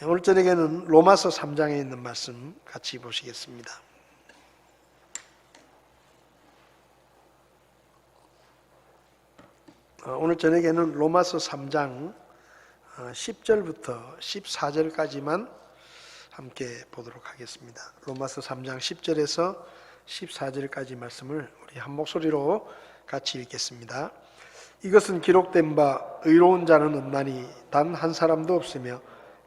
오늘 저녁에는 로마서 3장에 있는 말씀 같이 보시겠습니다. 오늘 저녁에는 로마서 3장 10절부터 14절까지만 함께 보도록 하겠습니다. 로마서 3장 10절에서 14절까지 말씀을 우리 한 목소리로 같이 읽겠습니다. 이것은 기록된 바 의로운 자는 없나니 단 한 사람도 없으며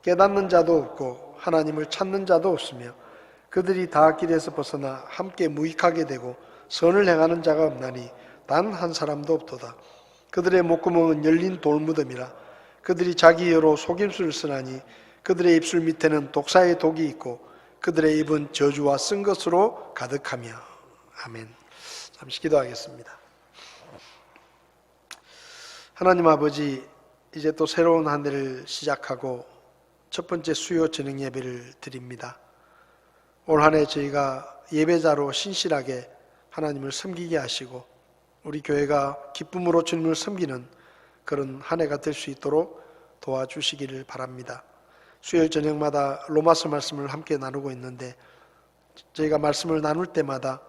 깨닫는 자도 없고 하나님을 찾는 자도 없으며 그들이 다 길에서 벗어나 함께 무익하게 되고 선을 행하는 자가 없나니 단 한 사람도 없도다. 그들의 목구멍은 열린 돌무덤이라. 그들이 자기 혀로 속임수를 쓰나니 그들의 입술 밑에는 독사의 독이 있고 그들의 입은 저주와 쓴 것으로 가득하며. 아멘. 잠시 기도하겠습니다. 하나님 아버지, 이제 또 새로운 한 해를 시작하고 첫 번째 수요 저녁 예배를 드립니다. 올 한 해 저희가 예배자로 신실하게 하나님을 섬기게 하시고 우리 교회가 기쁨으로 주님을 섬기는 그런 한 해가 될 수 있도록 도와주시기를 바랍니다. 수요일 저녁마다 로마서 말씀을 함께 나누고 있는데 저희가 말씀을 나눌 때마다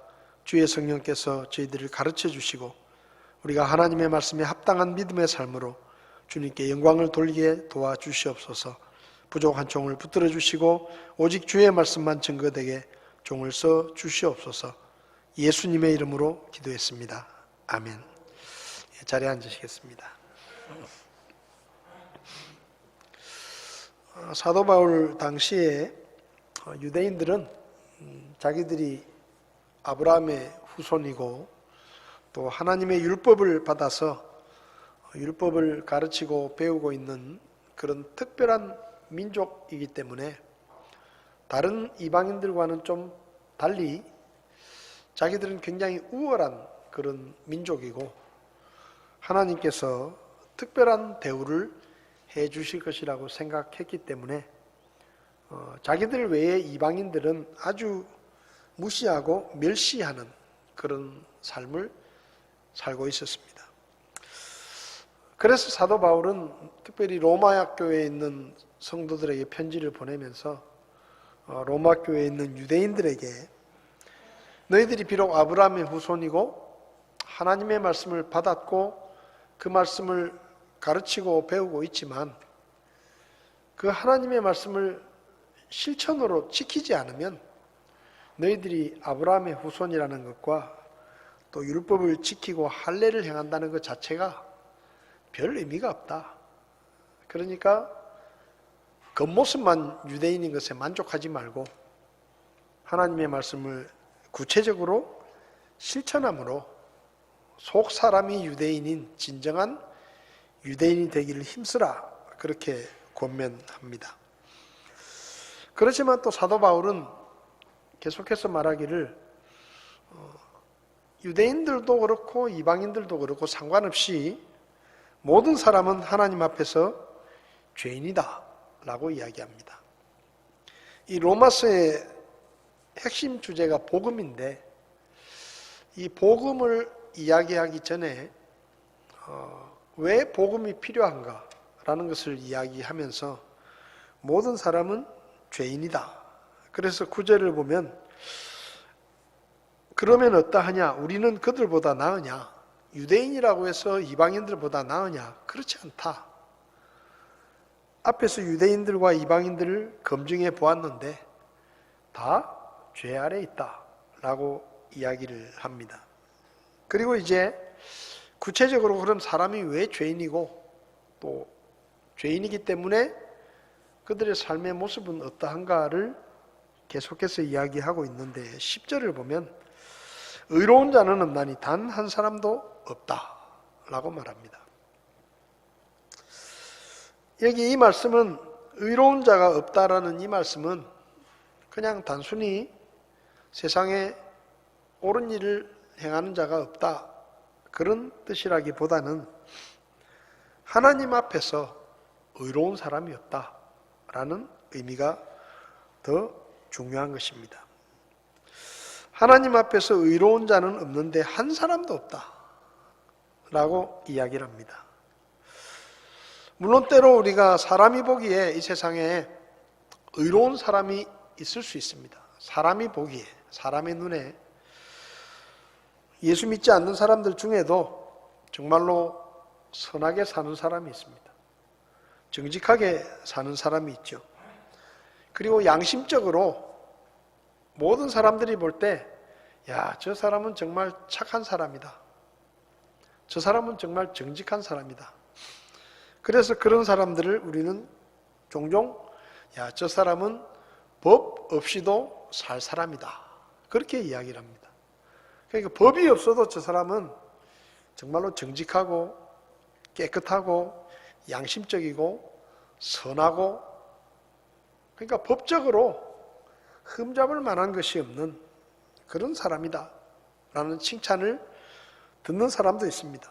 주의 성령께서 저희들을 가르쳐 주시고 우리가 하나님의 말씀에 합당한 믿음의 삶으로 주님께 영광을 돌리게 도와주시옵소서. 부족한 종을 붙들어 주시고 오직 주의 말씀만 증거되게 종을 써 주시옵소서. 예수님의 이름으로 기도했습니다. 아멘. 자리에 앉으시겠습니다. 사도 바울 당시에 유대인들은 자기들이 아브라함의 후손이고 또 하나님의 율법을 받아서 율법을 가르치고 배우고 있는 그런 특별한 민족이기 때문에 다른 이방인들과는 좀 달리 자기들은 굉장히 우월한 그런 민족이고 하나님께서 특별한 대우를 해 주실 것이라고 생각했기 때문에 자기들 외의 이방인들은 아주 무시하고 멸시하는 그런 삶을 살고 있었습니다. 그래서 사도 바울은 특별히 로마 교회에 있는 성도들에게 편지를 보내면서 로마 교회에 있는 유대인들에게 너희들이 비록 아브라함의 후손이고 하나님의 말씀을 받았고 그 말씀을 가르치고 배우고 있지만 그 하나님의 말씀을 실천으로 지키지 않으면 너희들이 아브라함의 후손이라는 것과 또 율법을 지키고 할례를 행한다는 것 자체가 별 의미가 없다. 그러니까 겉모습만 유대인인 것에 만족하지 말고 하나님의 말씀을 구체적으로 실천함으로 속 사람이 유대인인 진정한 유대인이 되기를 힘쓰라, 그렇게 권면합니다. 그렇지만 또 사도 바울은 계속해서 말하기를 유대인들도 그렇고 이방인들도 그렇고 상관없이 모든 사람은 하나님 앞에서 죄인이다 라고 이야기합니다. 이 로마서의 핵심 주제가 복음인데 이 복음을 이야기하기 전에 왜 복음이 필요한가 라는 것을 이야기하면서 모든 사람은 죄인이다. 그래서 9절을 보면 그러면 어떠하냐? 우리는 그들보다 나으냐? 유대인이라고 해서 이방인들보다 나으냐? 그렇지 않다. 앞에서 유대인들과 이방인들을 검증해 보았는데 다 죄 아래 있다 라고 이야기를 합니다. 그리고 이제 구체적으로 그럼 사람이 왜 죄인이고 또 죄인이기 때문에 그들의 삶의 모습은 어떠한가를 계속해서 이야기하고 있는데 10절을 보면 의로운 자는 없나니 단 한 사람도 없다 라고 말합니다. 여기 이 말씀은 의로운 자가 없다라는 이 말씀은 그냥 단순히 세상에 옳은 일을 행하는 자가 없다 그런 뜻이라기보다는 하나님 앞에서 의로운 사람이 없다라는 의미가 더 중요한 것입니다. 하나님 앞에서 의로운 자는 없는데 한 사람도 없다 라고 이야기를 합니다. 물론 때로 우리가 사람이 보기에 이 세상에 의로운 사람이 있을 수 있습니다. 사람이 보기에, 사람의 눈에 예수 믿지 않는 사람들 중에도 정말로 선하게 사는 사람이 있습니다. 정직하게 사는 사람이 있죠. 그리고 양심적으로 모든 사람들이 볼 때, 야, 저 사람은 정말 착한 사람이다. 저 사람은 정말 정직한 사람이다. 그래서 그런 사람들을 우리는 종종, 야, 저 사람은 법 없이도 살 사람이다. 그렇게 이야기를 합니다. 그러니까 법이 없어도 저 사람은 정말로 정직하고 깨끗하고 양심적이고 선하고, 그러니까 법적으로 흠잡을 만한 것이 없는 그런 사람이다 라는 칭찬을 듣는 사람도 있습니다.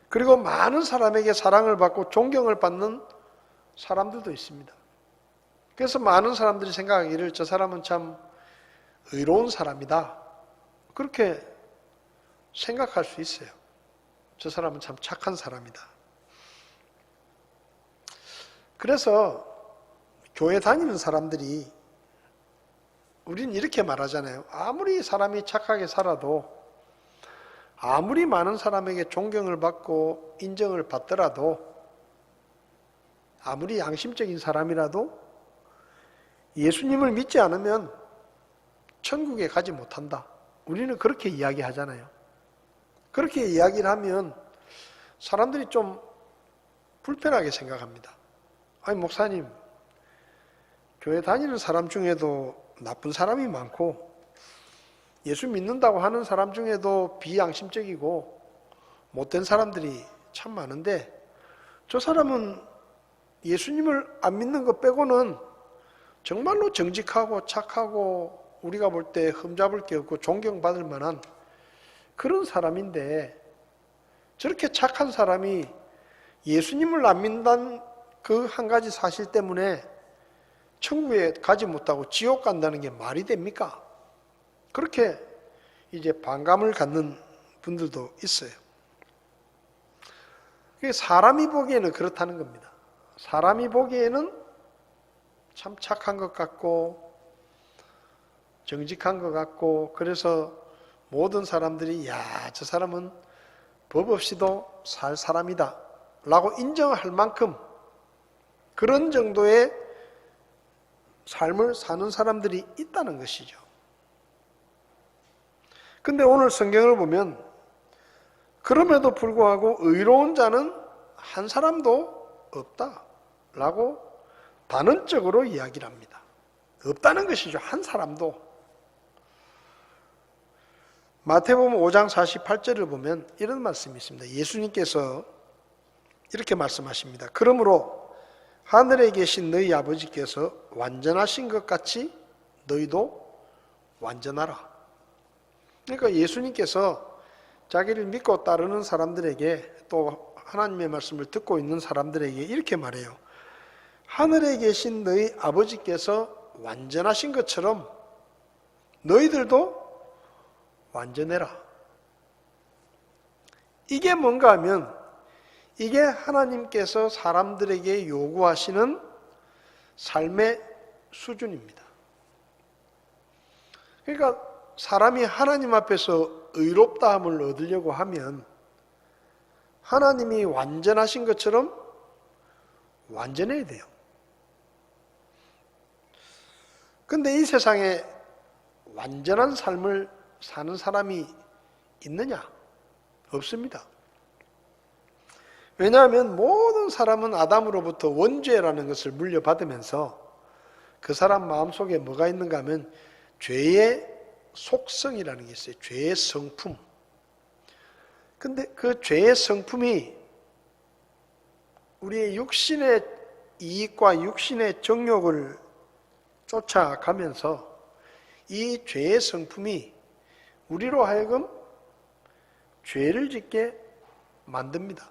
그리고 많은 사람에게 사랑을 받고 존경을 받는 사람들도 있습니다. 그래서 많은 사람들이 생각하기를 저 사람은 참 의로운 사람이다, 그렇게 생각할 수 있어요. 저 사람은 참 착한 사람이다. 그래서 교회 다니는 사람들이, 우리는 이렇게 말하잖아요. 아무리 사람이 착하게 살아도, 아무리 많은 사람에게 존경을 받고 인정을 받더라도, 아무리 양심적인 사람이라도 예수님을 믿지 않으면 천국에 가지 못한다. 우리는 그렇게 이야기하잖아요. 그렇게 이야기를 하면 사람들이 좀 불편하게 생각합니다. 아니, 목사님, 교회 다니는 사람 중에도 나쁜 사람이 많고 예수 믿는다고 하는 사람 중에도 비양심적이고 못된 사람들이 참 많은데, 저 사람은 예수님을 안 믿는 것 빼고는 정말로 정직하고 착하고 우리가 볼 때 흠잡을 게 없고 존경받을 만한 그런 사람인데, 저렇게 착한 사람이 예수님을 안 믿는 그 한 가지 사실 때문에 천국에 가지 못하고 지옥 간다는 게 말이 됩니까? 그렇게 이제 반감을 갖는 분들도 있어요. 사람이 보기에는 그렇다는 겁니다. 사람이 보기에는 참 착한 것 같고 정직한 것 같고, 그래서 모든 사람들이 야, 저 사람은 법 없이도 살 사람이다 라고 인정할 만큼 그런 정도의 삶을 사는 사람들이 있다는 것이죠. 근데 오늘 성경을 보면 그럼에도 불구하고 의로운 자는 한 사람도 없다라고 단언적으로 이야기를 합니다. 없다는 것이죠. 한 사람도. 마태복음 5장 48절을 보면 이런 말씀이 있습니다. 예수님께서 이렇게 말씀하십니다. 그러므로 하늘에 계신 너희 아버지께서 완전하신 것 같이 너희도 완전하라. 그러니까 예수님께서 자기를 믿고 따르는 사람들에게, 또 하나님의 말씀을 듣고 있는 사람들에게 이렇게 말해요. 하늘에 계신 너희 아버지께서 완전하신 것처럼 너희들도 완전해라. 이게 뭔가 하면, 이게 하나님께서 사람들에게 요구하시는 삶의 수준입니다. 그러니까 사람이 하나님 앞에서 의롭다함을 얻으려고 하면 하나님이 완전하신 것처럼 완전해야 돼요. 근데 이 세상에 완전한 삶을 사는 사람이 있느냐? 없습니다. 왜냐하면 모든 사람은 아담으로부터 원죄라는 것을 물려받으면서 그 사람 마음속에 뭐가 있는가 하면 죄의 속성이라는 게 있어요. 죄의 성품. 근데 그 죄의 성품이 우리의 육신의 이익과 육신의 정욕을 쫓아가면서 이 죄의 성품이 우리로 하여금 죄를 짓게 만듭니다.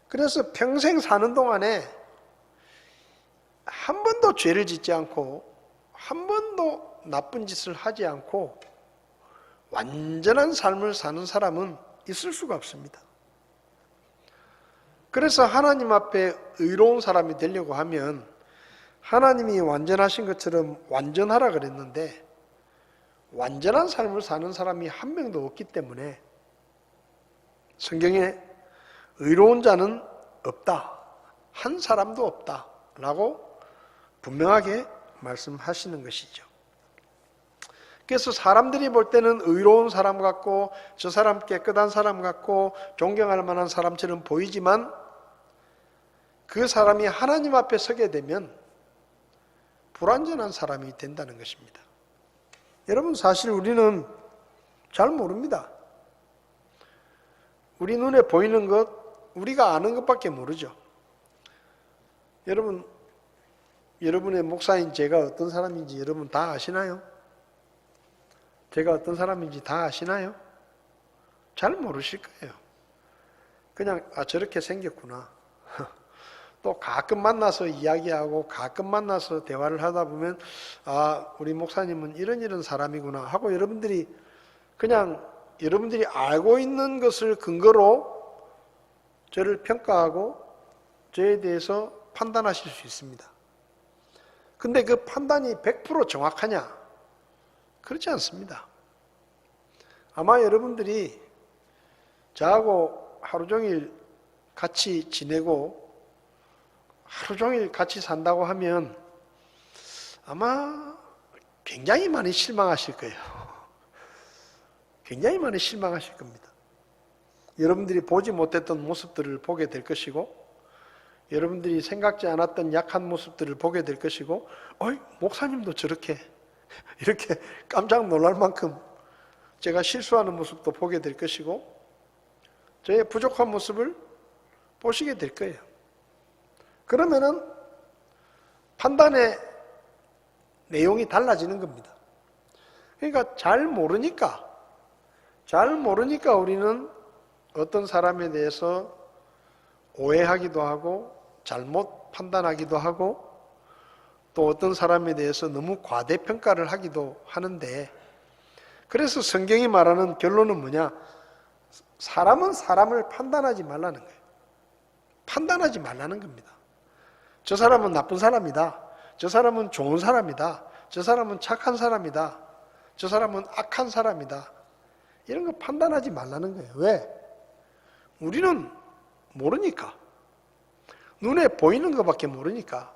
그래서 평생 사는 동안에 한 번도 죄를 짓지 않고 한 번도 나쁜 짓을 하지 않고 완전한 삶을 사는 사람은 있을 수가 없습니다. 그래서 하나님 앞에 의로운 사람이 되려고 하면 하나님이 완전하신 것처럼 완전하라 그랬는데 완전한 삶을 사는 사람이 한 명도 없기 때문에 성경에 의로운 자는 없다, 한 사람도 없다 라고 분명하게 말씀하시는 것이죠. 그래서 사람들이 볼 때는 의로운 사람 같고 저 사람 깨끗한 사람 같고 존경할 만한 사람처럼 보이지만 그 사람이 하나님 앞에 서게 되면 불완전한 사람이 된다는 것입니다. 여러분, 사실 우리는 잘 모릅니다. 우리 눈에 보이는 것, 우리가 아는 것밖에 모르죠. 여러분, 여러분의 목사인 제가 어떤 사람인지 여러분 다 아시나요? 제가 어떤 사람인지 다 아시나요? 잘 모르실 거예요. 그냥 저렇게 생겼구나. 또 가끔 만나서 이야기하고 가끔 만나서 대화를 하다 보면 우리 목사님은 이런 사람이구나 하고 여러분들이 그냥 여러분들이 알고 있는 것을 근거로 저를 평가하고 저에 대해서 판단하실 수 있습니다. 근데 그 판단이 100% 정확하냐? 그렇지 않습니다. 아마 여러분들이 저하고 하루 종일 같이 지내고 하루 종일 같이 산다고 하면 아마 굉장히 많이 실망하실 거예요. 굉장히 많이 실망하실 겁니다. 여러분들이 보지 못했던 모습들을 보게 될 것이고 여러분들이 생각지 않았던 약한 모습들을 보게 될 것이고 목사님도 저렇게 이렇게 깜짝 놀랄 만큼 제가 실수하는 모습도 보게 될 것이고 저의 부족한 모습을 보시게 될 거예요. 그러면은 판단의 내용이 달라지는 겁니다. 그러니까 잘 모르니까 우리는 어떤 사람에 대해서 오해하기도 하고 잘못 판단하기도 하고 또 어떤 사람에 대해서 너무 과대평가를 하기도 하는데 그래서 성경이 말하는 결론은 뭐냐? 사람은 사람을 판단하지 말라는 거예요. 판단하지 말라는 겁니다. 저 사람은 나쁜 사람이다. 저 사람은 좋은 사람이다. 저 사람은 착한 사람이다. 저 사람은 악한 사람이다. 이런 거 판단하지 말라는 거예요. 왜? 우리는 모르니까. 눈에 보이는 것밖에 모르니까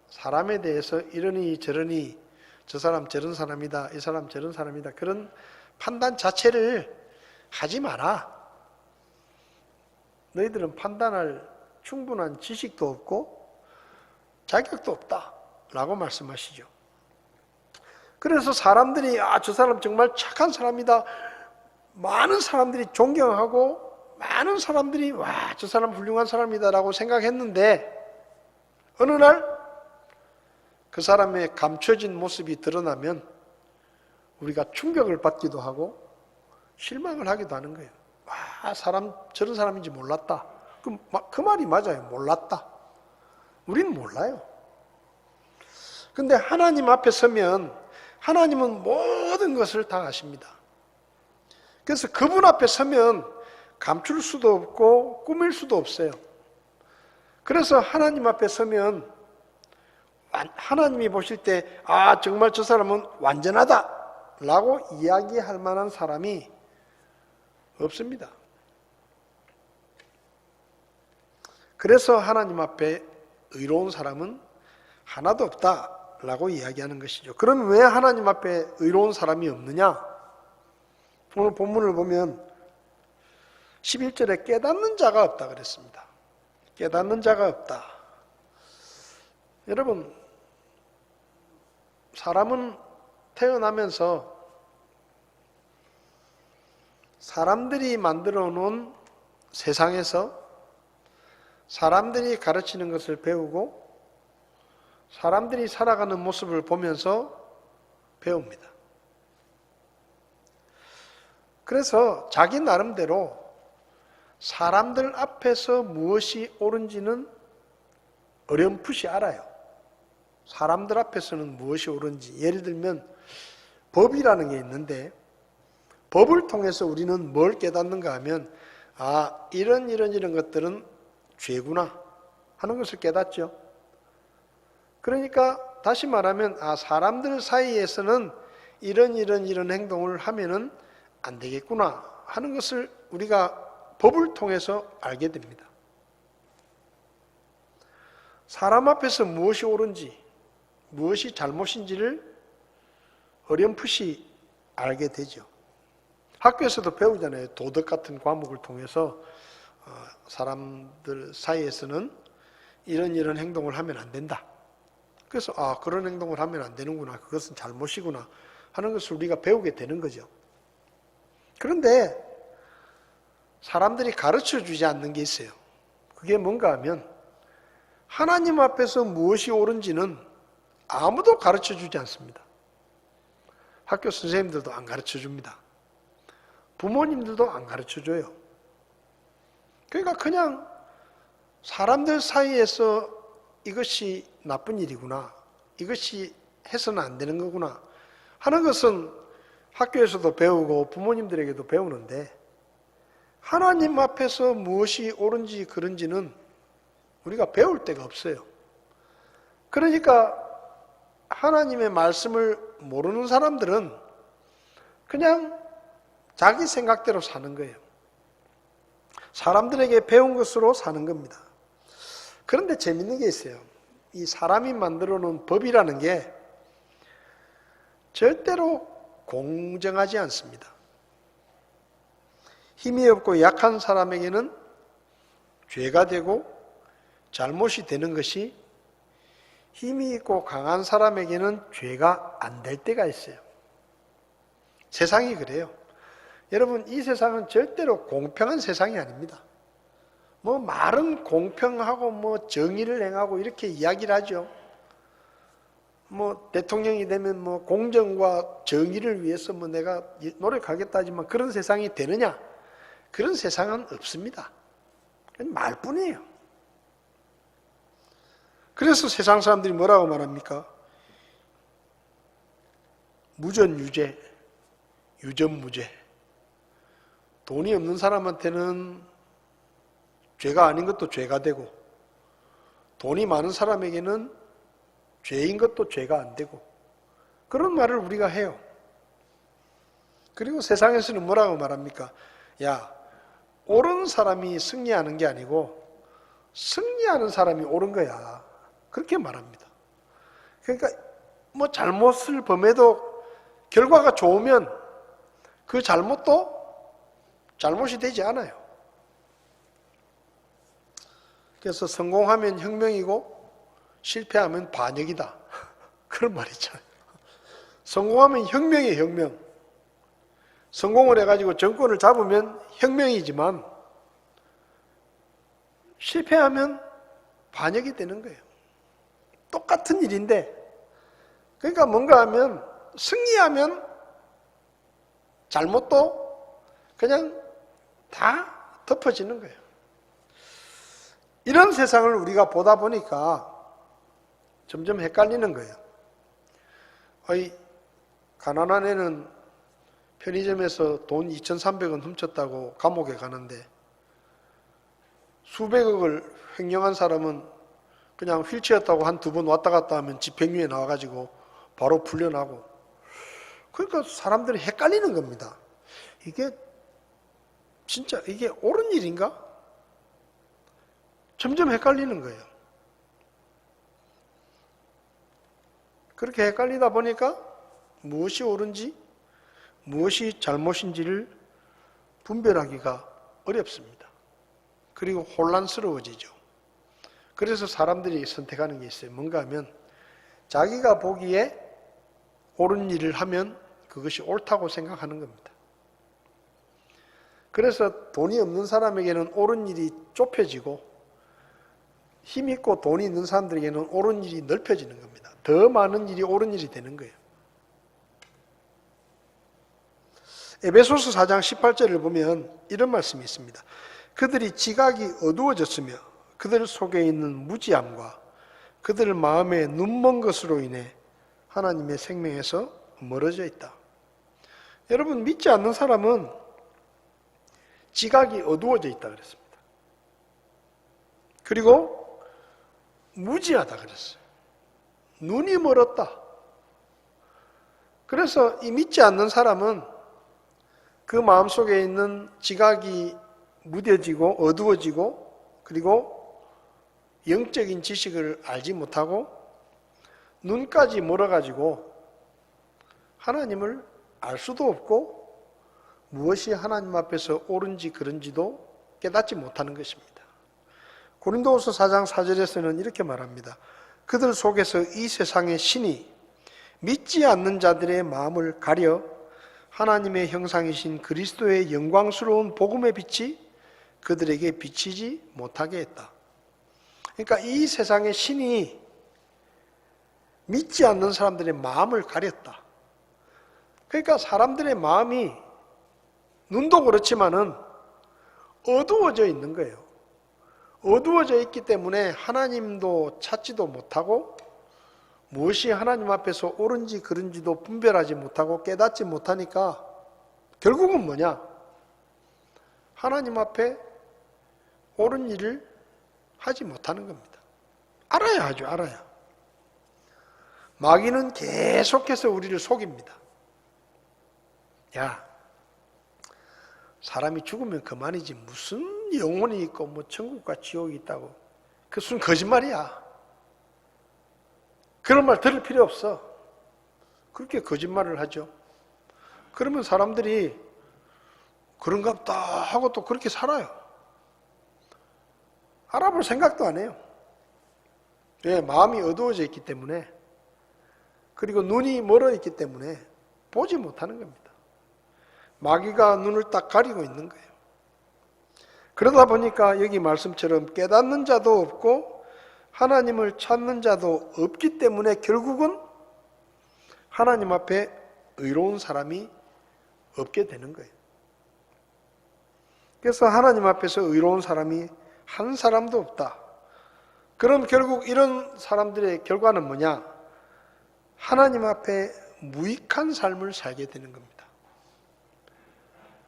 사람에 대해서 이러니 저러니 저 사람 저런 사람이다. 이 사람 저런 사람이다. 그런 판단 자체를 하지 마라. 너희들은 판단할 충분한 지식도 없고 자격도 없다 라고 말씀하시죠. 그래서 사람들이 저 사람 정말 착한 사람이다. 많은 사람들이 존경하고 많은 사람들이 저 사람 훌륭한 사람이다 라고 생각했는데 어느 날 그 사람의 감춰진 모습이 드러나면 우리가 충격을 받기도 하고 실망을 하기도 하는 거예요. 사람 저런 사람인지 몰랐다. 그 말이 맞아요. 몰랐다. 우린 몰라요. 근데 하나님 앞에 서면 하나님은 모든 것을 다 아십니다. 그래서 그분 앞에 서면 감출 수도 없고 꾸밀 수도 없어요. 그래서 하나님 앞에 서면 하나님이 보실 때 정말 저 사람은 완전하다 라고 이야기할 만한 사람이 없습니다. 그래서 하나님 앞에 의로운 사람은 하나도 없다 라고 이야기하는 것이죠. 그럼 왜 하나님 앞에 의로운 사람이 없느냐? 오늘 본문을 보면 11절에 깨닫는 자가 없다 그랬습니다. 깨닫는 자가 없다. 여러분, 사람은 태어나면서 사람들이 만들어 놓은 세상에서 사람들이 가르치는 것을 배우고 사람들이 살아가는 모습을 보면서 배웁니다. 그래서 자기 나름대로 사람들 앞에서 무엇이 옳은지는 어렴풋이 알아요. 사람들 앞에서는 무엇이 옳은지. 예를 들면 법이라는 게 있는데 법을 통해서 우리는 뭘 깨닫는가 하면 이런 것들은 죄구나 하는 것을 깨닫죠. 그러니까 다시 말하면 사람들 사이에서는 이런 행동을 하면은 안 되겠구나 하는 것을 우리가 법을 통해서 알게 됩니다. 사람 앞에서 무엇이 옳은지 무엇이 잘못인지를 어렴풋이 알게 되죠. 학교에서도 배우잖아요. 도덕 같은 과목을 통해서 사람들 사이에서는 이런 행동을 하면 안 된다. 그래서 그런 행동을 하면 안 되는구나. 그것은 잘못이구나 하는 것을 우리가 배우게 되는 거죠. 그런데 사람들이 가르쳐 주지 않는 게 있어요. 그게 뭔가 하면 하나님 앞에서 무엇이 옳은지는 아무도 가르쳐 주지 않습니다. 학교 선생님들도 안 가르쳐 줍니다. 부모님들도 안 가르쳐 줘요. 그러니까 그냥 사람들 사이에서 이것이 나쁜 일이구나, 이것이 해서는 안 되는 거구나 하는 것은 학교에서도 배우고 부모님들에게도 배우는데 하나님 앞에서 무엇이 옳은지 그른지는 우리가 배울 데가 없어요. 그러니까 하나님의 말씀을 모르는 사람들은 그냥 자기 생각대로 사는 거예요. 사람들에게 배운 것으로 사는 겁니다. 그런데 재밌는 게 있어요. 이 사람이 만들어 놓은 법이라는 게 절대로 공정하지 않습니다. 힘이 없고 약한 사람에게는 죄가 되고 잘못이 되는 것이 힘이 있고 강한 사람에게는 죄가 안 될 때가 있어요. 세상이 그래요. 여러분, 이 세상은 절대로 공평한 세상이 아닙니다. 말은 공평하고 정의를 행하고 이렇게 이야기를 하죠. 대통령이 되면 공정과 정의를 위해서 내가 노력하겠다 하지만 그런 세상이 되느냐? 그런 세상은 없습니다. 그건 말뿐이에요. 그래서 세상 사람들이 뭐라고 말합니까? 무전유죄, 유전무죄. 돈이 없는 사람한테는 죄가 아닌 것도 죄가 되고 돈이 많은 사람에게는 죄인 것도 죄가 안 되고 그런 말을 우리가 해요. 그리고 세상에서는 뭐라고 말합니까? 야, 옳은 사람이 승리하는 게 아니고 승리하는 사람이 옳은 거야. 그렇게 말합니다. 그러니까 잘못을 범해도 결과가 좋으면 그 잘못도 잘못이 되지 않아요. 그래서 성공하면 혁명이고 실패하면 반역이다. 그런 말 있잖아요. 성공하면 혁명이에요, 혁명. 성공을 해가지고 정권을 잡으면 혁명이지만 실패하면 반역이 되는 거예요. 똑같은 일인데 그러니까 뭔가 하면 승리하면 잘못도 그냥 다 덮어지는 거예요. 이런 세상을 우리가 보다 보니까 점점 헷갈리는 거예요. 가난한 애는 편의점에서 돈 2,300원 훔쳤다고 감옥에 가는데 수백억을 횡령한 사람은 그냥 휠체어 타고 한 두 번 왔다 갔다 하면 집행유예 나와가지고 바로 풀려나고. 그러니까 사람들이 헷갈리는 겁니다. 이게 진짜 이게 옳은 일인가? 점점 헷갈리는 거예요. 그렇게 헷갈리다 보니까 무엇이 옳은지 무엇이 잘못인지를 분별하기가 어렵습니다. 그리고 혼란스러워지죠. 그래서 사람들이 선택하는 게 있어요. 뭔가 하면 자기가 보기에 옳은 일을 하면 그것이 옳다고 생각하는 겁니다. 그래서 돈이 없는 사람에게는 옳은 일이 좁혀지고 힘 있고 돈이 있는 사람들에게는 옳은 일이 넓혀지는 겁니다. 더 많은 일이 옳은 일이 되는 거예요. 에베소서 4장 18절을 보면 이런 말씀이 있습니다. 그들이 지각이 어두워졌으며 그들 속에 있는 무지함과 그들 마음에 눈먼 것으로 인해 하나님의 생명에서 멀어져 있다. 여러분, 믿지 않는 사람은 지각이 어두워져 있다 그랬습니다. 그리고 무지하다 그랬어요. 눈이 멀었다. 그래서 이 믿지 않는 사람은 그 마음속에 있는 지각이 무뎌지고 어두워지고 그리고 영적인 지식을 알지 못하고 눈까지 멀어가지고 하나님을 알 수도 없고 무엇이 하나님 앞에서 옳은지 그른지도 깨닫지 못하는 것입니다. 고린도후서 4장 4절에서는 이렇게 말합니다. 그들 속에서 이 세상의 신이 믿지 않는 자들의 마음을 가려 하나님의 형상이신 그리스도의 영광스러운 복음의 빛이 그들에게 비치지 못하게 했다. 그러니까 이 세상의 신이 믿지 않는 사람들의 마음을 가렸다. 그러니까 사람들의 마음이 눈도 그렇지만은 어두워져 있는 거예요. 어두워져 있기 때문에 하나님도 찾지도 못하고 무엇이 하나님 앞에서 옳은지 그른지도 분별하지 못하고 깨닫지 못하니까 결국은 뭐냐? 하나님 앞에 옳은 일을 하지 못하는 겁니다. 알아야 하죠, 알아야. 마귀는 계속해서 우리를 속입니다. 야, 사람이 죽으면 그만이지 무슨 영혼이 있고 뭐 천국과 지옥이 있다고. 그것은 거짓말이야. 그런 말 들을 필요 없어. 그렇게 거짓말을 하죠. 그러면 사람들이 그런가 보다 하고 또 그렇게 살아요. 알아볼 생각도 안 해요. 왜? 마음이 어두워져 있기 때문에, 그리고 눈이 멀어 있기 때문에 보지 못하는 겁니다. 마귀가 눈을 딱 가리고 있는 거예요. 그러다 보니까 여기 말씀처럼 깨닫는 자도 없고 하나님을 찾는 자도 없기 때문에 결국은 하나님 앞에 의로운 사람이 없게 되는 거예요. 그래서 하나님 앞에서 의로운 사람이 한 사람도 없다. 그럼 결국 이런 사람들의 결과는 뭐냐? 하나님 앞에 무익한 삶을 살게 되는 겁니다.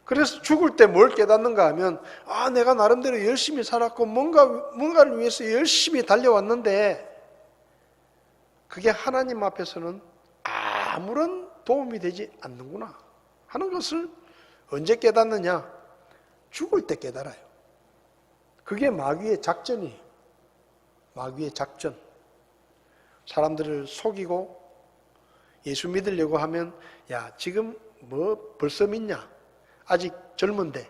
그래서 죽을 때 뭘 깨닫는가 하면, 아, 내가 나름대로 열심히 살았고 뭔가를 위해서 열심히 달려왔는데 그게 하나님 앞에서는 아무런 도움이 되지 않는구나 하는 것을 언제 깨닫느냐? 죽을 때 깨달아요. 그게 마귀의 작전이에요. 마귀의 작전. 사람들을 속이고 예수 믿으려고 하면, 야, 지금 뭐 벌써 믿냐? 아직 젊은데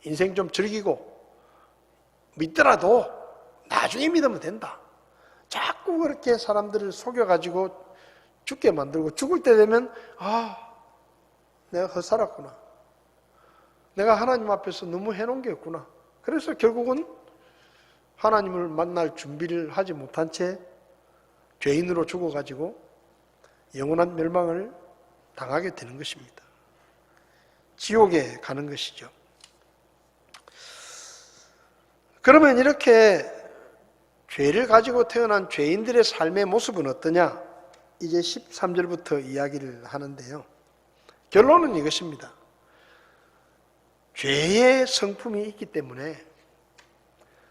인생 좀 즐기고 믿더라도 나중에 믿으면 된다. 자꾸 그렇게 사람들을 속여가지고 죽게 만들고, 죽을 때 되면 내가 헛살았구나. 내가 하나님 앞에서 너무 해놓은 게 없구나. 그래서 결국은 하나님을 만날 준비를 하지 못한 채 죄인으로 죽어가지고 영원한 멸망을 당하게 되는 것입니다. 지옥에 가는 것이죠. 그러면 이렇게 죄를 가지고 태어난 죄인들의 삶의 모습은 어떠냐? 이제 13절부터 이야기를 하는데요. 결론은 이것입니다. 죄의 성품이 있기 때문에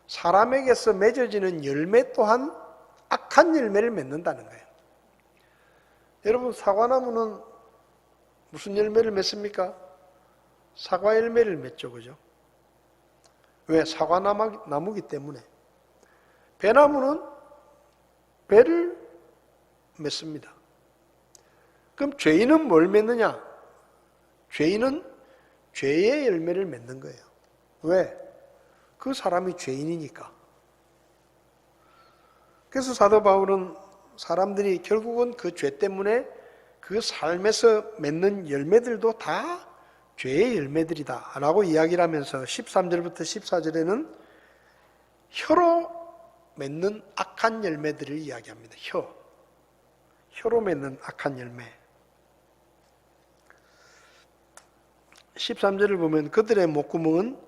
사람에게서 맺어지는 열매 또한 악한 열매를 맺는다는 거예요. 여러분, 사과나무는 무슨 열매를 맺습니까? 사과 열매를 맺죠, 그죠? 왜? 사과나무기 때문에. 배나무는 배를 맺습니다. 그럼 죄인은 뭘 맺느냐? 죄인은 죄의 열매를 맺는 거예요. 왜? 그 사람이 죄인이니까. 그래서 사도 바울은 사람들이 결국은 그 죄 때문에 그 삶에서 맺는 열매들도 다 죄의 열매들이다 라고 이야기를 하면서 13절부터 14절에는 혀로 맺는 악한 열매들을 이야기합니다. 혀로 맺는 악한 열매. 13절을 보면 그들의 목구멍은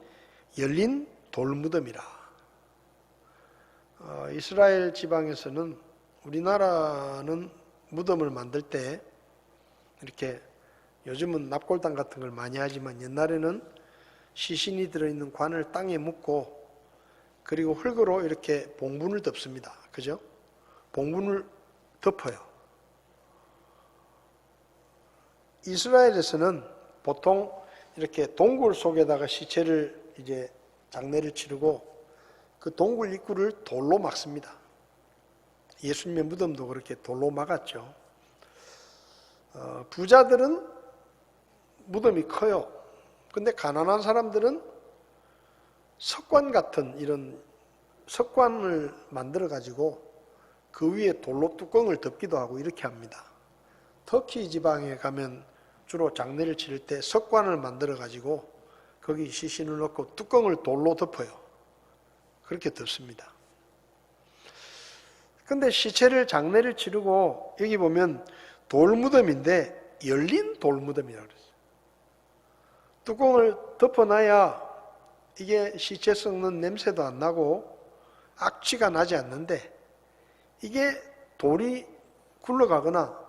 열린 돌무덤이라. 이스라엘 지방에서는, 우리나라는 무덤을 만들 때 이렇게, 요즘은 납골당 같은 걸 많이 하지만 옛날에는 시신이 들어있는 관을 땅에 묻고 그리고 흙으로 이렇게 봉분을 덮습니다. 그죠? 봉분을 덮어요. 이스라엘에서는 보통 이렇게 동굴 속에다가 시체를 이제 장례를 치르고 그 동굴 입구를 돌로 막습니다. 예수님의 무덤도 그렇게 돌로 막았죠. 부자들은 무덤이 커요. 근데 가난한 사람들은 석관 같은 이런 석관을 만들어 가지고 그 위에 돌로 뚜껑을 덮기도 하고 이렇게 합니다. 터키 지방에 가면 주로 장례를 치를 때 석관을 만들어 가지고 거기 시신을 넣고 뚜껑을 돌로 덮어요. 그렇게 덮습니다. 근데 시체를 장례를 치르고 여기 보면 돌무덤인데 열린 돌무덤이라고 그랬어요. 뚜껑을 덮어놔야 이게 시체 썩는 냄새도 안 나고 악취가 나지 않는데 이게 돌이 굴러가거나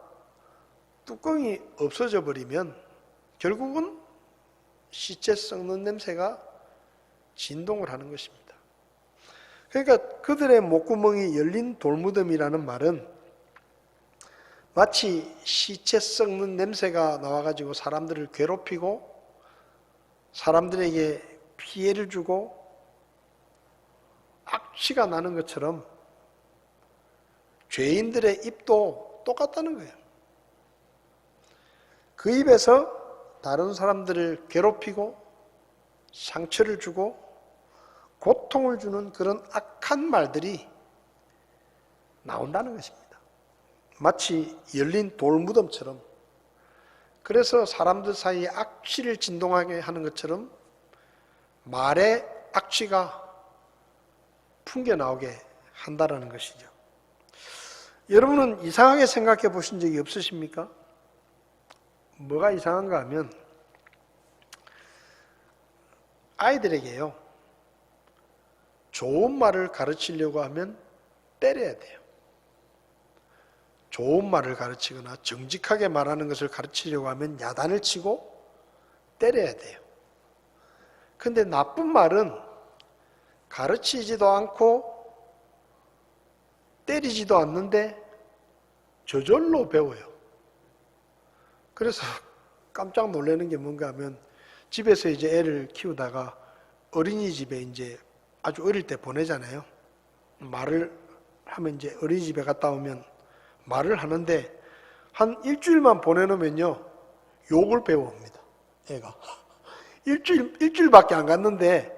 뚜껑이 없어져 버리면 결국은 시체 썩는 냄새가 진동을 하는 것입니다. 그러니까 그들의 목구멍이 열린 돌무덤이라는 말은 마치 시체 썩는 냄새가 나와가지고 사람들을 괴롭히고 사람들에게 피해를 주고 악취가 나는 것처럼 죄인들의 입도 똑같다는 거예요. 그 입에서 다른 사람들을 괴롭히고 상처를 주고 고통을 주는 그런 악한 말들이 나온다는 것입니다. 마치 열린 돌무덤처럼. 그래서 사람들 사이에 악취를 진동하게 하는 것처럼 말의 악취가 풍겨나오게 한다는 것이죠. 여러분은 이상하게 생각해 보신 적이 없으십니까? 뭐가 이상한가 하면 아이들에게요, 좋은 말을 가르치려고 하면 때려야 돼요. 좋은 말을 가르치거나 정직하게 말하는 것을 가르치려고 하면 야단을 치고 때려야 돼요. 근데 나쁜 말은 가르치지도 않고 때리지도 않는데 저절로 배워요. 그래서 깜짝 놀라는 게 뭔가 하면 집에서 이제 애를 키우다가 어린이집에 이제 아주 어릴 때 보내잖아요. 말을 하면 이제 어린이집에 갔다 오면 말을 하는데 한 일주일만 보내놓으면요 욕을 배워옵니다. 애가 일주일밖에 안 갔는데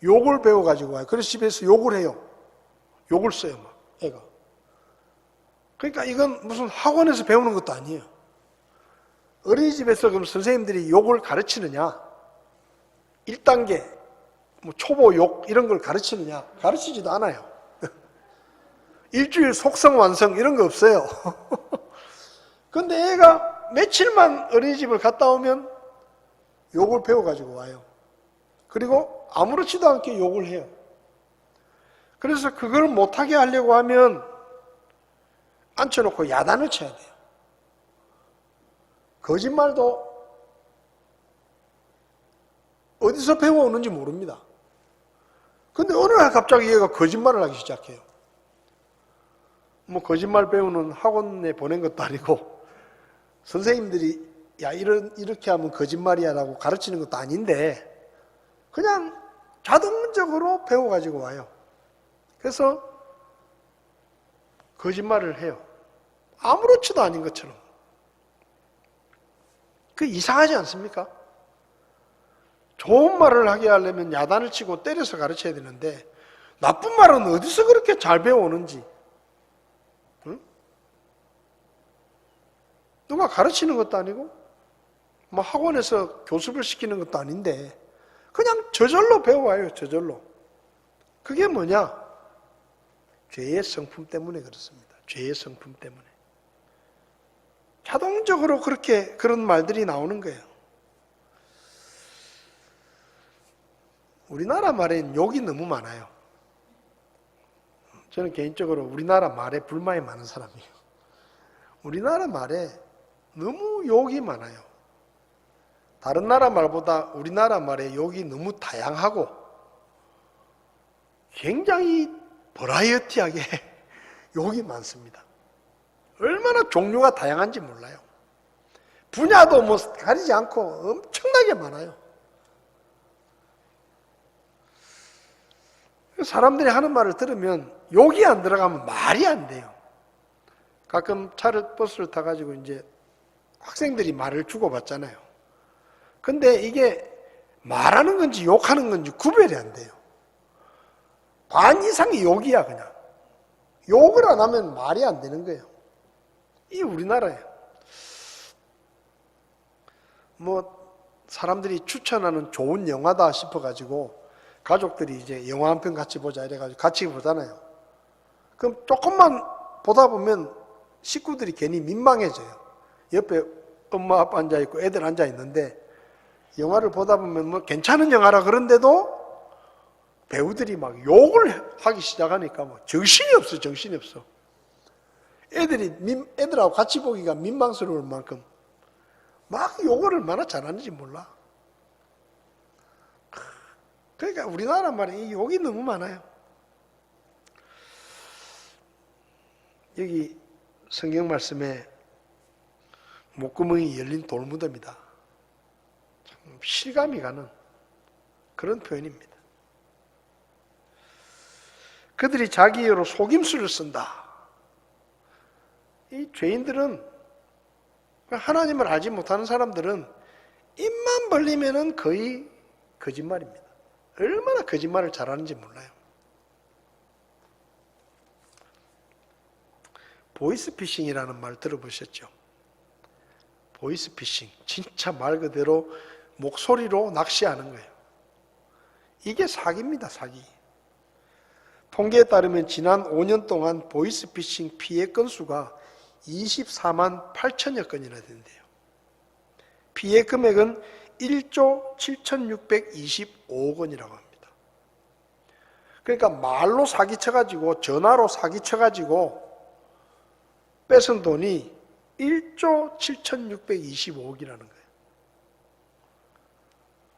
욕을 배워가지고 와요. 그래서 집에서 욕을 해요. 욕을 써요 막 애가. 그러니까 이건 무슨 학원에서 배우는 것도 아니에요. 어린이집에서 그럼 선생님들이 욕을 가르치느냐, 1단계 뭐 초보 욕 이런 걸 가르치느냐? 가르치지도 않아요. 일주일 속성 완성 이런 거 없어요. 근데 애가 며칠만 어린이집을 갔다 오면 욕을 배워가지고 와요. 그리고 아무렇지도 않게 욕을 해요. 그래서 그걸 못하게 하려고 하면 앉혀놓고 야단을 쳐야 돼요. 거짓말도 어디서 배워오는지 모릅니다. 근데 어느 날 갑자기 얘가 거짓말을 하기 시작해요. 뭐 거짓말 배우는 학원에 보낸 것도 아니고 선생님들이 야 이렇게 하면 거짓말이야 라고 가르치는 것도 아닌데 그냥 자동적으로 배워가지고 와요. 그래서 거짓말을 해요. 아무렇지도 않은 것처럼. 그 이상하지 않습니까? 좋은 말을 하게 하려면 야단을 치고 때려서 가르쳐야 되는데 나쁜 말은 어디서 그렇게 잘 배워오는지, 응? 누가 가르치는 것도 아니고 뭐 학원에서 교습을 시키는 것도 아닌데 그냥 저절로 배워와요. 저절로. 그게 뭐냐? 죄의 성품 때문에 그렇습니다. 죄의 성품 때문에. 자동적으로 그런 말들이 나오는 거예요. 우리나라 말엔 욕이 너무 많아요. 저는 개인적으로 우리나라 말에 불만이 많은 사람이에요. 우리나라 말에 너무 욕이 많아요. 다른 나라 말보다 우리나라 말에 욕이 너무 다양하고 굉장히 버라이어티하게 욕이 많습니다. 얼마나 종류가 다양한지 몰라요. 분야도 뭐 가리지 않고 엄청나게 많아요. 사람들이 하는 말을 들으면 욕이 안 들어가면 말이 안 돼요. 가끔 버스를 타가지고 이제 학생들이 말을 주고받잖아요. 근데 이게 말하는 건지 욕하는 건지 구별이 안 돼요. 반 이상이 욕이야, 그냥. 욕을 안 하면 말이 안 되는 거예요. 이게 우리나라예요. 뭐, 사람들이 추천하는 좋은 영화다 싶어가지고, 가족들이 이제 영화 한 편 같이 보자 이래가지고 같이 보잖아요. 그럼 조금만 보다 보면 식구들이 괜히 민망해져요. 옆에 엄마 아빠 앉아있고 애들 앉아있는데, 영화를 보다 보면 뭐 괜찮은 영화라 그런데도 배우들이 막 욕을 하기 시작하니까 뭐 정신이 없어. 애들하고 같이 보기가 민망스러울 만큼 막 욕을 얼마나 잘하는지 몰라. 그러니까 우리나라 말에 이 욕이 너무 많아요. 여기 성경 말씀에 목구멍이 열린 돌무더입니다. 참 실감이 가는 그런 표현입니다. 그들이 자기여로 속임수를 쓴다. 이 죄인들은, 하나님을 알지 못하는 사람들은 입만 벌리면은 거의 거짓말입니다. 얼마나 거짓말을 잘하는지 몰라요. 보이스피싱이라는 말 들어보셨죠? 보이스피싱, 진짜 말 그대로 목소리로 낚시하는 거예요. 이게 사기입니다, 사기. 통계에 따르면 지난 5년 동안 보이스피싱 피해 건수가 24만 8천여 건이나 된대요. 피해 금액은 1조 7,625억 원이라고 합니다. 그러니까 말로 사기쳐가지고, 전화로 사기쳐가지고 뺏은 돈이 1조 7,625억이라는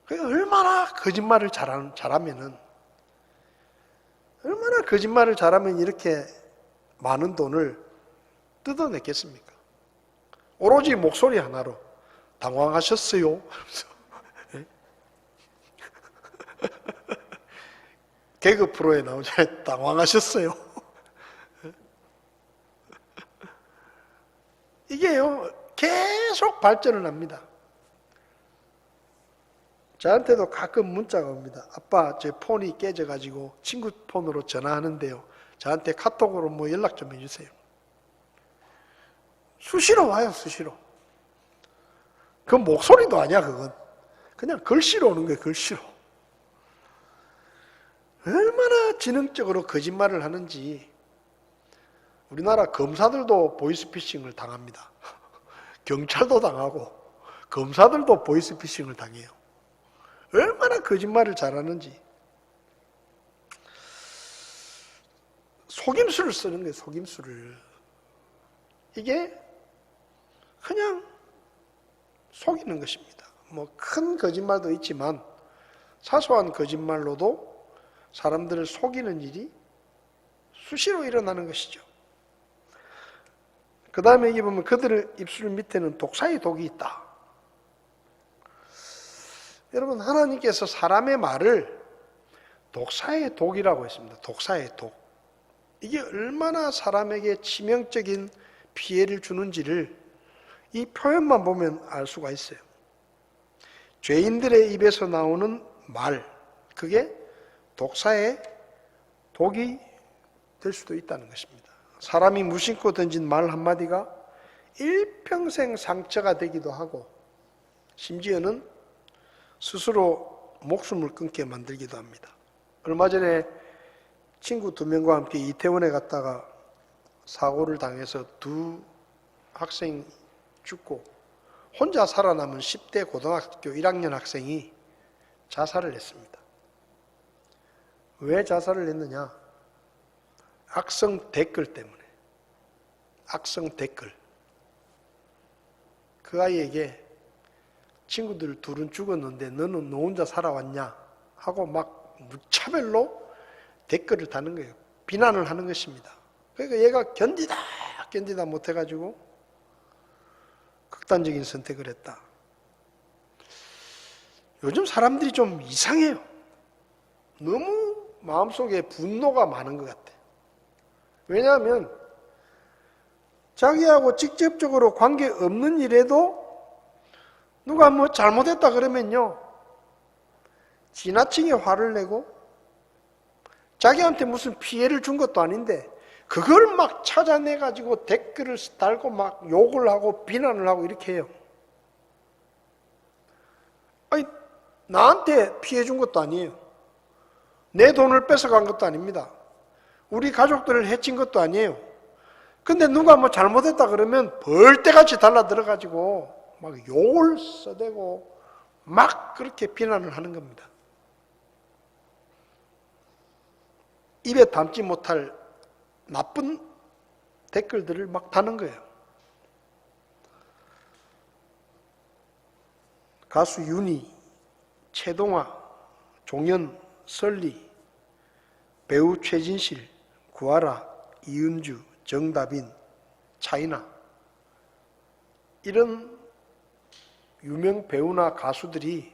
거예요. 얼마나 거짓말을 잘하면은, 얼마나 거짓말을 잘하면 이렇게 많은 돈을 뜯어냈겠습니까? 오로지 목소리 하나로 당황하셨어요? 개그 프로에 나오잖아요. 당황하셨어요? 이게요, 계속 발전을 합니다. 저한테도 가끔 문자가 옵니다. 아빠, 제 폰이 깨져가지고 친구 폰으로 전화하는데요. 저한테 카톡으로 뭐 연락 좀 해주세요. 수시로 와요, 수시로. 그건 목소리도 아니야, 그건. 그냥 글씨로 오는 거예요, 글씨로. 얼마나 지능적으로 거짓말을 하는지. 우리나라 검사들도 보이스피싱을 당합니다. 경찰도 당하고 검사들도 보이스피싱을 당해요. 얼마나 거짓말을 잘하는지. 속임수를 쓰는 거예요, 속임수를. 이게 그냥 속이는 것입니다. 뭐 큰 거짓말도 있지만 사소한 거짓말로도 사람들을 속이는 일이 수시로 일어나는 것이죠. 그 다음에 여기 보면 그들의 입술 밑에는 독사의 독이 있다. 여러분, 하나님께서 사람의 말을 독사의 독이라고 했습니다. 독사의 독. 이게 얼마나 사람에게 치명적인 피해를 주는지를 이 표현만 보면 알 수가 있어요. 죄인들의 입에서 나오는 말, 그게 독사의 독이 될 수도 있다는 것입니다. 사람이 무심코 던진 말 한마디가 일평생 상처가 되기도 하고, 심지어는 스스로 목숨을 끊게 만들기도 합니다. 얼마 전에 친구 2명과 함께 이태원에 갔다가 사고를 당해서 2 학생이 죽고 혼자 살아남은 10대 고등학교 1학년 학생이 자살을 했습니다. 왜 자살을 했느냐? 악성 댓글 때문에. 악성 댓글. 그 아이에게 친구들 둘은 죽었는데 너는 너 혼자 살아왔냐? 하고 막 무차별로 댓글을 다는 거예요. 비난을 하는 것입니다. 그러니까 얘가 견디다 견디다 못해가지고 극단적인 선택을 했다. 요즘 사람들이 좀 이상해요. 너무 마음속에 분노가 많은 것 같아. 왜냐하면 자기하고 직접적으로 관계없는 일에도 누가 뭐 잘못했다 그러면요, 지나치게 화를 내고 자기한테 무슨 피해를 준 것도 아닌데 그걸 막 찾아내가지고 댓글을 달고 막 욕을 하고 비난을 하고 이렇게 해요. 아니, 나한테 피해 준 것도 아니에요. 내 돈을 뺏어간 것도 아닙니다. 우리 가족들을 해친 것도 아니에요. 근데 누가 뭐 잘못했다 그러면 벌떼같이 달라들어가지고 막 욕을 써대고 막 그렇게 비난을 하는 겁니다. 입에 담지 못할 나쁜 댓글들을 막 다는 거예요. 가수 윤희, 최동화, 종현, 설리, 배우 최진실, 구하라, 이은주, 정다빈, 차이나, 이런 유명 배우나 가수들이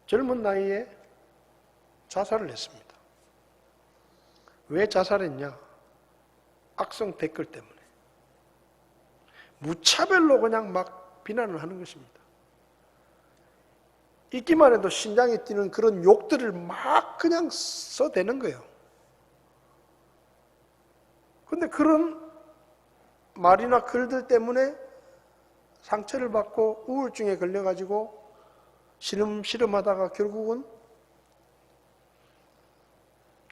젊은 나이에 자살을 했습니다. 왜 자살했냐? 악성 댓글 때문에. 무차별로 그냥 막 비난을 하는 것입니다. 읽기만 해도 심장이 뛰는 그런 욕들을 막 그냥 써대는 거예요. 근데 그런 말이나 글들 때문에 상처를 받고 우울증에 걸려가지고 시름시름하다가 결국은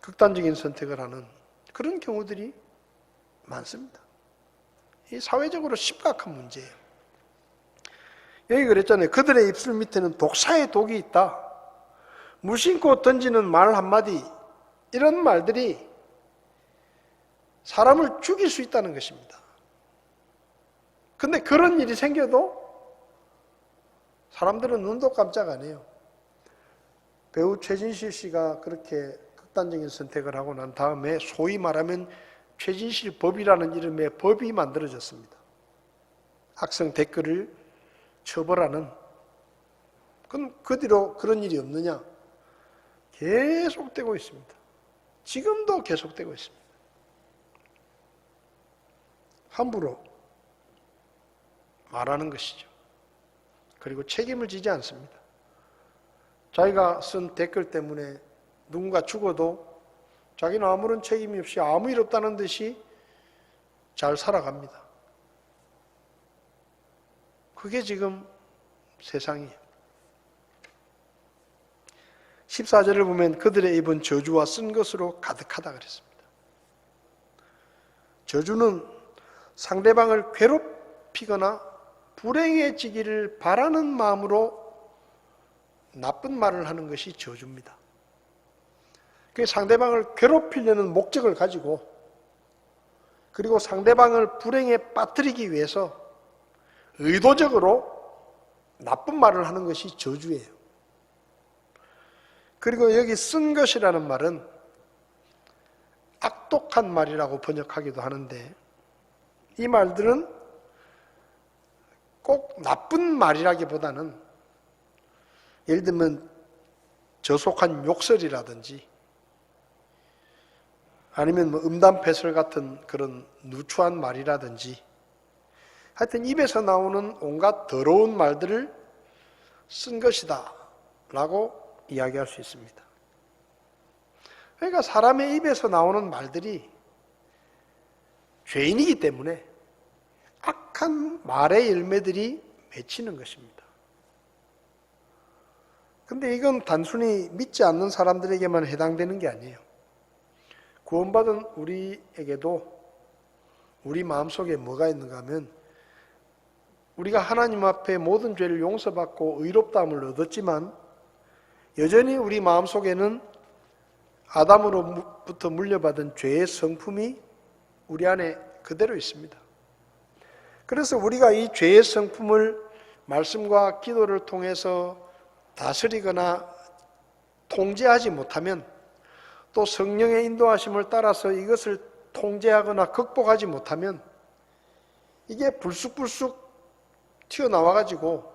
극단적인 선택을 하는 그런 경우들이 많습니다. 이 사회적으로 심각한 문제예요. 여기 그랬잖아요. 그들의 입술 밑에는 독사의 독이 있다. 무심코 던지는 말 한마디, 이런 말들이 사람을 죽일 수 있다는 것입니다. 근데 그런 일이 생겨도 사람들은 눈도 깜짝 안 해요. 배우 최진실 씨가 그렇게 극단적인 선택을 하고 난 다음에 소위 말하면 최진실 법이라는 이름의 법이 만들어졌습니다. 악성 댓글을 처벌하는. 그럼 그 뒤로 그런 일이 없느냐? 계속되고 있습니다. 지금도 계속되고 있습니다. 함부로 말하는 것이죠. 그리고 책임을 지지 않습니다. 자기가 쓴 댓글 때문에 누군가 죽어도 자기는 아무런 책임이 없이 아무 일 없다는 듯이 잘 살아갑니다. 그게 지금 세상이에요. 14절을 보면 그들의 입은 저주와 쓴 것으로 가득하다 그랬습니다. 저주는 상대방을 괴롭히거나 불행해지기를 바라는 마음으로 나쁜 말을 하는 것이 저주입니다. 그 상대방을 괴롭히려는 목적을 가지고, 그리고 상대방을 불행에 빠뜨리기 위해서 의도적으로 나쁜 말을 하는 것이 저주예요. 그리고 여기 쓴 것이라는 말은 악독한 말이라고 번역하기도 하는데, 이 말들은 꼭 나쁜 말이라기보다는 예를 들면 저속한 욕설이라든지 아니면 뭐 음담패설 같은 그런 누추한 말이라든지, 하여튼 입에서 나오는 온갖 더러운 말들을 쓴 것이다 라고 이야기할 수 있습니다. 그러니까 사람의 입에서 나오는 말들이 죄인이기 때문에 악한 말의 열매들이 맺히는 것입니다. 근데 이건 단순히 믿지 않는 사람들에게만 해당되는 게 아니에요. 구원받은 우리에게도 우리 마음속에 뭐가 있는가 하면, 우리가 하나님 앞에 모든 죄를 용서받고 의롭다함을 얻었지만 여전히 우리 마음속에는 아담으로부터 물려받은 죄의 성품이 우리 안에 그대로 있습니다. 그래서 우리가 이 죄의 성품을 말씀과 기도를 통해서 다스리거나 통제하지 못하면, 또 성령의 인도하심을 따라서 이것을 통제하거나 극복하지 못하면 이게 불쑥불쑥 튀어나와가지고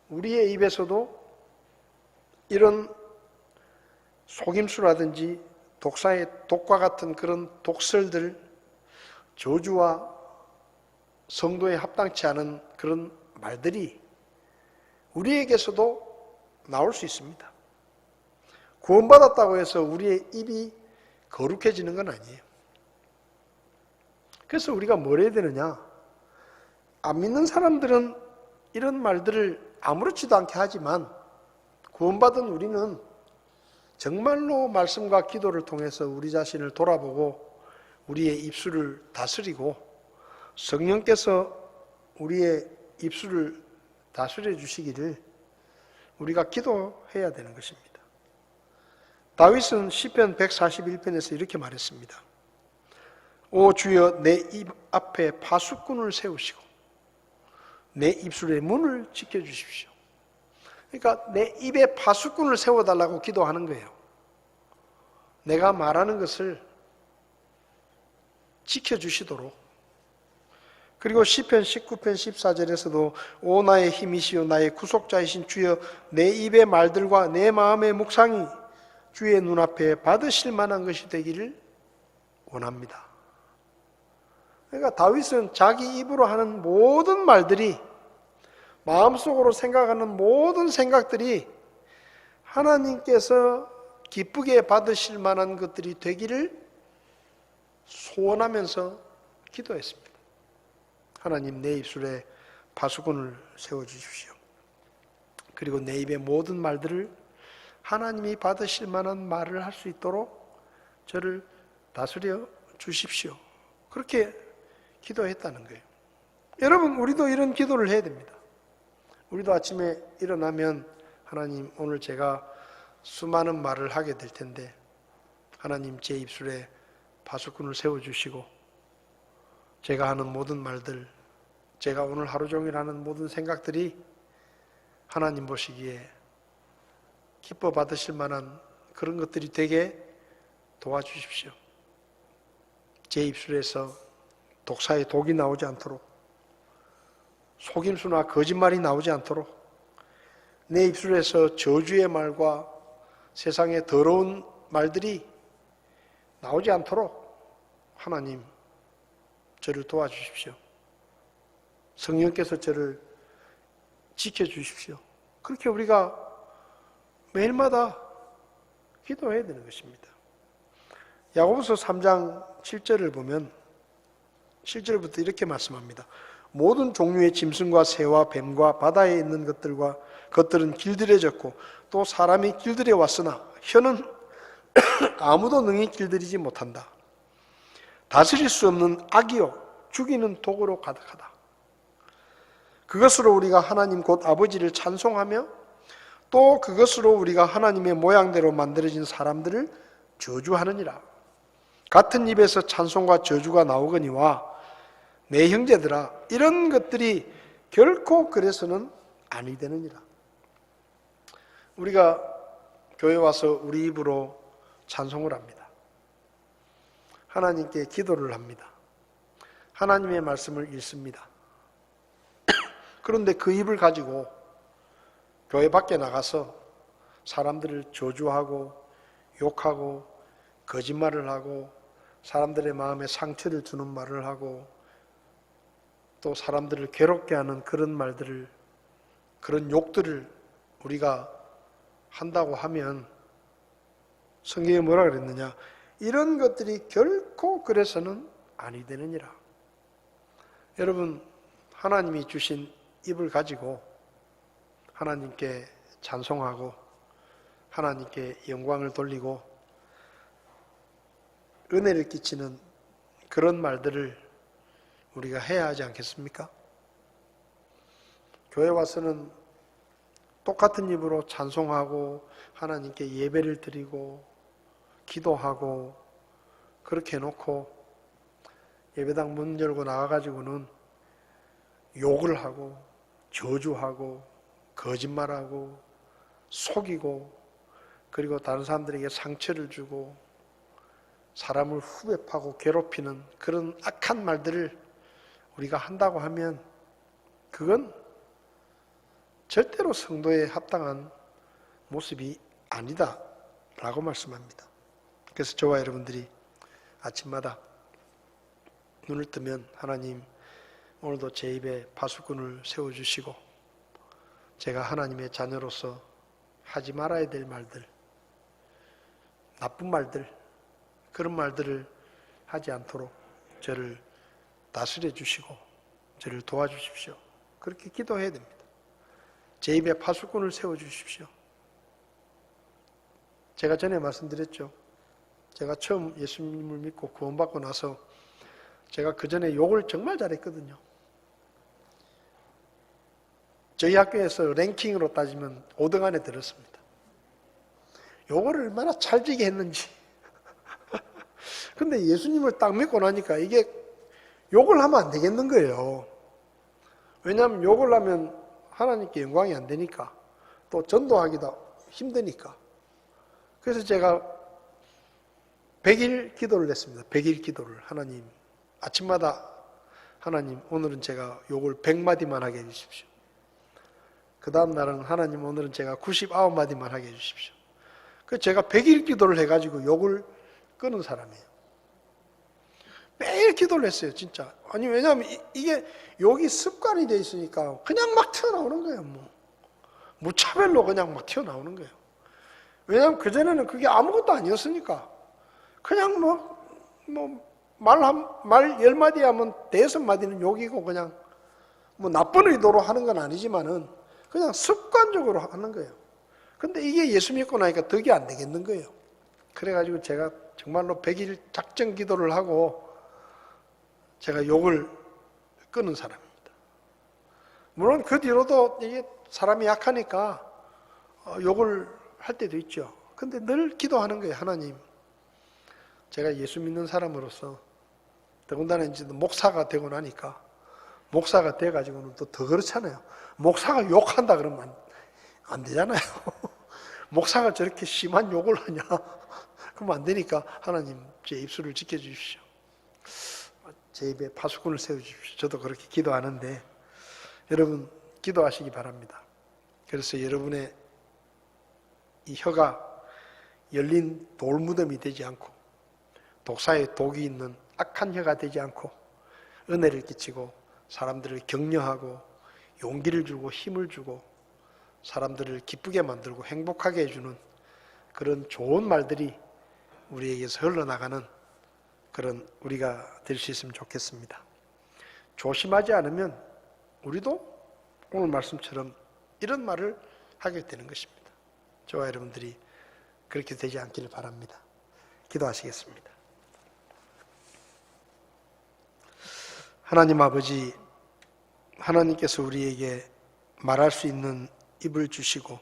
우리의 입에서도 이런 속임수라든지 독과 같은 그런 독설들, 저주와 성도에 합당치 않은 그런 말들이 우리에게서도 나올 수 있습니다. 구원받았다고 해서 우리의 입이 거룩해지는 건 아니에요. 그래서 우리가 뭘 해야 되느냐? 안 믿는 사람들은 이런 말들을 아무렇지도 않게 하지만 구원받은 우리는 정말로 말씀과 기도를 통해서 우리 자신을 돌아보고 우리의 입술을 다스리고 성령께서 우리의 입술을 다스려 주시기를 우리가 기도해야 되는 것입니다. 다윗은 시편 141편에서 이렇게 말했습니다. 오 주여 내 입 앞에 파수꾼을 세우시고 내 입술의 문을 지켜주십시오. 그러니까 내 입에 파수꾼을 세워달라고 기도하는 거예요. 내가 말하는 것을 지켜주시도록. 그리고 시편 19편 14절에서도 오 나의 힘이시여 나의 구속자이신 주여 내 입의 말들과 내 마음의 묵상이 주의 눈앞에 받으실 만한 것이 되기를 원합니다. 그러니까 다윗은 자기 입으로 하는 모든 말들이 마음속으로 생각하는 모든 생각들이 하나님께서 기쁘게 받으실 만한 것들이 되기를 소원하면서 기도했습니다. 하나님 내 입술에 파수꾼을 세워주십시오. 그리고 내 입의 모든 말들을 하나님이 받으실 만한 말을 할 수 있도록 저를 다스려 주십시오. 그렇게 기도했다는 거예요. 여러분 우리도 이런 기도를 해야 됩니다. 우리도 아침에 일어나면 하나님 오늘 제가 수많은 말을 하게 될 텐데 하나님 제 입술에 파수꾼을 세워주시고 제가 하는 모든 말들, 제가 오늘 하루 종일 하는 모든 생각들이 하나님 보시기에 기뻐 받으실 만한 그런 것들이 되게 도와주십시오. 제 입술에서 독사의 독이 나오지 않도록, 속임수나 거짓말이 나오지 않도록, 내 입술에서 저주의 말과 세상의 더러운 말들이 나오지 않도록 하나님 저를 도와주십시오. 성령께서 저를 지켜주십시오. 그렇게 우리가 매일마다 기도해야 되는 것입니다. 야고보서 3장 7절을 보면 7절부터 이렇게 말씀합니다. 모든 종류의 짐승과 새와 뱀과 바다에 있는 것들은 길들여졌고 또 사람이 길들여 왔으나 혀는 아무도 능히 길들이지 못한다. 다스릴 수 없는 악이요 죽이는 독으로 가득하다. 그것으로 우리가 하나님 곧 아버지를 찬송하며 또 그것으로 우리가 하나님의 모양대로 만들어진 사람들을 저주하느니라. 같은 입에서 찬송과 저주가 나오거니와 내 형제들아 이런 것들이 결코 그래서는 아니 되느니라. 우리가 교회 와서 우리 입으로 찬송을 합니다. 하나님께 기도를 합니다. 하나님의 말씀을 읽습니다. 그런데 그 입을 가지고 교회 밖에 나가서 사람들을 저주하고 욕하고 거짓말을 하고 사람들의 마음에 상처를 주는 말을 하고 또 사람들을 괴롭게 하는 그런 말들을, 그런 욕들을 우리가 한다고 하면 성경에 뭐라 그랬느냐? 이런 것들이 결코 그래서는 아니 되느니라. 여러분, 하나님이 주신 입을 가지고 하나님께 찬송하고 하나님께 영광을 돌리고 은혜를 끼치는 그런 말들을 우리가 해야 하지 않겠습니까? 교회 와서는 똑같은 입으로 찬송하고 하나님께 예배를 드리고 기도하고 그렇게 해놓고 예배당 문 열고 나가가지고는 욕을 하고 저주하고 거짓말하고 속이고 그리고 다른 사람들에게 상처를 주고 사람을 후벼파고 괴롭히는 그런 악한 말들을 우리가 한다고 하면 그건 절대로 성도에 합당한 모습이 아니다 라고 말씀합니다. 그래서 저와 여러분들이 아침마다 눈을 뜨면 하나님 오늘도 제 입에 파수꾼을 세워주시고 제가 하나님의 자녀로서 하지 말아야 될 말들, 나쁜 말들, 그런 말들을 하지 않도록 저를 다스려 주시고 저를 도와주십시오. 그렇게 기도해야 됩니다. 제 입에 파수꾼을 세워주십시오. 제가 전에 말씀드렸죠. 제가 처음 예수님을 믿고 구원받고 나서 제가 그 전에 욕을 정말 잘했거든요. 저희 학교에서 랭킹으로 따지면 5등 안에 들었습니다. 욕을 얼마나 찰지게 했는지. 근데 예수님을 딱 믿고 나니까 이게 욕을 하면 안 되겠는 거예요. 왜냐하면 욕을 하면 하나님께 영광이 안 되니까, 또 전도하기도 힘드니까. 그래서 제가 100일 기도를 했습니다. 100일 기도를. 하나님, 아침마다 하나님 오늘은 제가 욕을 100마디만 하게 해주십시오. 그 다음 날은 하나님 오늘은 제가 99마디만 하게 해주십시오. 그래서 제가 100일 기도를 해가지고 욕을 끄는 사람이에요. 매일 기도를 했어요, 진짜. 아니, 왜냐하면 이게 욕이 습관이 돼 있으니까 그냥 막 튀어나오는 거예요, 뭐. 무차별로 그냥 막 튀어나오는 거예요. 왜냐하면 그전에는 그게 아무것도 아니었으니까. 그냥 말 10마디 하면 5마디는 욕이고 그냥 뭐 나쁜 의도로 하는 건 아니지만은 그냥 습관적으로 하는 거예요. 근데 이게 예수 믿고 나니까 덕이 안 되겠는 거예요. 그래가지고 제가 정말로 100일 작정 기도를 하고 제가 욕을 끄는 사람입니다. 물론 그 뒤로도 이게 사람이 약하니까 욕을 할 때도 있죠. 근데 늘 기도하는 거예요. 하나님, 제가 예수 믿는 사람으로서 더군다나 이제 목사가 되고 나니까 목사가 돼가지고는 또 더 그렇잖아요. 목사가 욕한다 그러면 안 되잖아요. 목사가 저렇게 심한 욕을 하냐? 그러면 안 되니까 하나님 제 입술을 지켜주십시오. 제 입에 파수꾼을 세워주십시오. 저도 그렇게 기도하는데 여러분 기도하시기 바랍니다. 그래서 여러분의 이 혀가 열린 돌무덤이 되지 않고 독사의 독이 있는 악한 혀가 되지 않고 은혜를 끼치고 사람들을 격려하고 용기를 주고 힘을 주고 사람들을 기쁘게 만들고 행복하게 해주는 그런 좋은 말들이 우리에게서 흘러나가는 그런 우리가 될 수 있으면 좋겠습니다. 조심하지 않으면 우리도 오늘 말씀처럼 이런 말을 하게 되는 것입니다. 저와 여러분들이 그렇게 되지 않기를 바랍니다. 기도하시겠습니다. 하나님 아버지, 하나님께서 우리에게 말할 수 있는 입을 주시고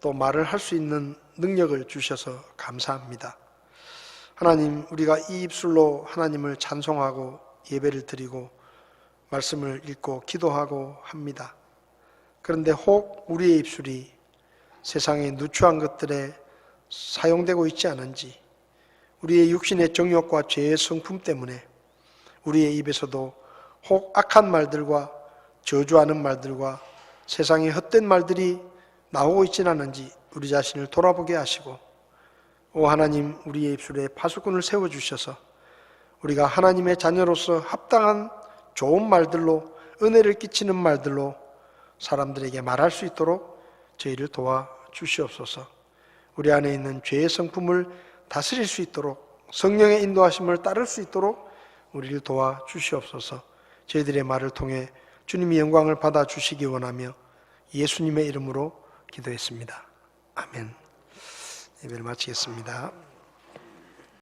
또 말을 할 수 있는 능력을 주셔서 감사합니다. 하나님, 우리가 이 입술로 하나님을 찬송하고 예배를 드리고 말씀을 읽고 기도하고 합니다. 그런데 혹 우리의 입술이 세상의 누추한 것들에 사용되고 있지 않은지, 우리의 육신의 정욕과 죄의 성품 때문에 우리의 입에서도 혹 악한 말들과 저주하는 말들과 세상의 헛된 말들이 나오고 있지는 않은지 우리 자신을 돌아보게 하시고, 오 하나님, 우리의 입술에 파수꾼을 세워주셔서 우리가 하나님의 자녀로서 합당한 좋은 말들로, 은혜를 끼치는 말들로 사람들에게 말할 수 있도록 저희를 도와주시옵소서. 우리 안에 있는 죄의 성품을 다스릴 수 있도록, 성령의 인도하심을 따를 수 있도록 우리를 도와주시옵소서. 저희들의 말을 통해 주님의 영광을 받아주시기 원하며 예수님의 이름으로 기도했습니다. 아멘. 예배를 마치겠습니다.